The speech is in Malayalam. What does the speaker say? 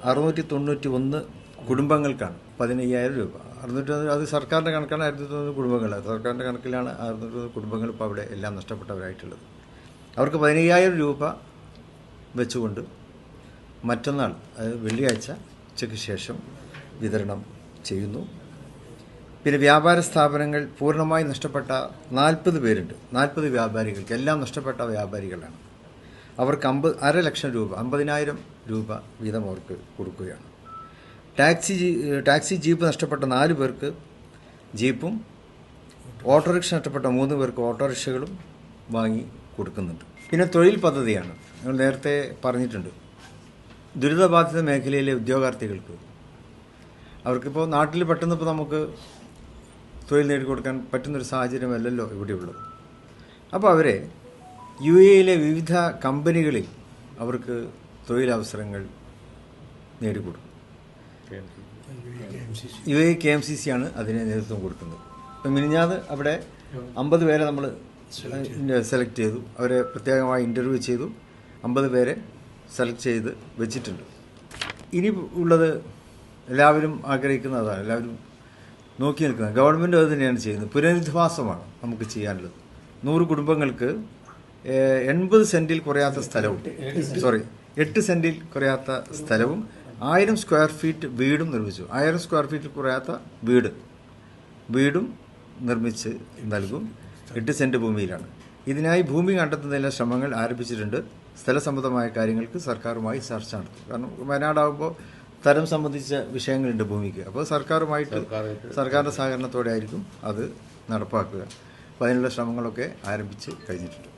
691 കുടുംബങ്ങൾക്കാണ് 15,000 രൂപ. 690 അത് സർക്കാരിൻ്റെ കണക്കാണ്. 690 കുടുംബങ്ങൾ സർക്കാരിൻ്റെ കണക്കിലാണ് 690 കുടുംബങ്ങൾ ഇപ്പോൾ അവിടെ എല്ലാം നഷ്ടപ്പെട്ടവരായിട്ടുള്ളത്. അവർക്ക് 15,000 രൂപ വെച്ചുകൊണ്ട് മറ്റന്നാൾ അതായത് വെള്ളിയാഴ്ച ഉച്ചയ്ക്ക് ശേഷം വിതരണം ചെയ്യുന്നു. പിന്നെ വ്യാപാര സ്ഥാപനങ്ങൾ പൂർണ്ണമായി നഷ്ടപ്പെട്ട 40 പേരുണ്ട്. 40 വ്യാപാരികൾക്ക് എല്ലാം നഷ്ടപ്പെട്ട വ്യാപാരികളാണ്. അവർക്ക് 500,000 രൂപ 50,000 രൂപ വീതം അവർക്ക് കൊടുക്കുകയാണ്. ടാക്സി ജീപ്പ് നഷ്ടപ്പെട്ട 4 പേർക്ക് ജീപ്പും ഓട്ടോറിക്ഷ നഷ്ടപ്പെട്ട 3 പേർക്ക് ഓട്ടോറിക്ഷകളും വാങ്ങി കൊടുക്കുന്നുണ്ട്. പിന്നെ തൊഴിൽ പദ്ധതിയാണ്. ഞങ്ങൾ നേരത്തെ പറഞ്ഞിട്ടുണ്ട്. ദുരിതബാധിത മേഖലയിലെ ഉദ്യോഗാർത്ഥികൾക്ക് അവർക്കിപ്പോൾ നാട്ടിൽ പെട്ടെന്ന് ഇപ്പോൾ നമുക്ക് തൊഴിൽ നേടിക്കൊടുക്കാൻ പറ്റുന്നൊരു സാഹചര്യമല്ലല്ലോ ഇവിടെയുള്ളത്. അപ്പോൾ അവരെ UAE വിവിധ കമ്പനികളിൽ അവർക്ക് തൊഴിലവസരങ്ങൾ നേടിക്കൊടുക്കും. UAE KMCC ആണ് അതിന് നേതൃത്വം കൊടുക്കുന്നത്. ഇപ്പം മിനിഞ്ഞാത് അവിടെ 50 പേരെ നമ്മൾ സെലക്ട് ചെയ്തു. അവരെ പ്രത്യേകമായി ഇൻ്റർവ്യൂ ചെയ്തു. 50 പേരെ സെലക്ട് ചെയ്ത് വെച്ചിട്ടുണ്ട്. ഇനി ഉള്ളത് എല്ലാവരും ആഗ്രഹിക്കുന്നതാണ്, എല്ലാവരും നോക്കി നിൽക്കുന്നത്. ഗവൺമെൻറ് അത് തന്നെയാണ് ചെയ്യുന്നത്. പുനരധിവാസമാണ് നമുക്ക് ചെയ്യാനുള്ളത്. 100 കുടുംബങ്ങൾക്ക് 80 സെൻറ്റിൽ കുറയാത്ത സ്ഥലവും 8 സെൻറ്റിൽ കുറയാത്ത സ്ഥലവും 1000 സ്ക്വയർ ഫീറ്റ് വീടും നിർമ്മിച്ചു. 1000 സ്ക്വയർ ഫീറ്റിൽ കുറയാത്ത വീടും നിർമ്മിച്ച് നൽകും. 8 സെൻറ്റ് ഭൂമിയിലാണ്. ഇതിനായി ഭൂമി കണ്ടെത്തുന്നതിനുള്ള ശ്രമങ്ങൾ ആരംഭിച്ചിട്ടുണ്ട്. സ്ഥലസംബന്ധമായ കാര്യങ്ങൾക്ക് സർക്കാരുമായി ചർച്ച നടത്തും. കാരണം വയനാടാകുമ്പോൾ തരം സംബന്ധിച്ച വിഷയങ്ങളുണ്ട് ഭൂമിക്ക്. അപ്പോൾ സർക്കാരിൻ്റെ സഹകരണത്തോടെ ആയിരിക്കും അത് നടപ്പാക്കുക. അപ്പോൾ അതിനുള്ള ശ്രമങ്ങളൊക്കെ ആരംഭിച്ച് കഴിഞ്ഞിട്ടുണ്ട്.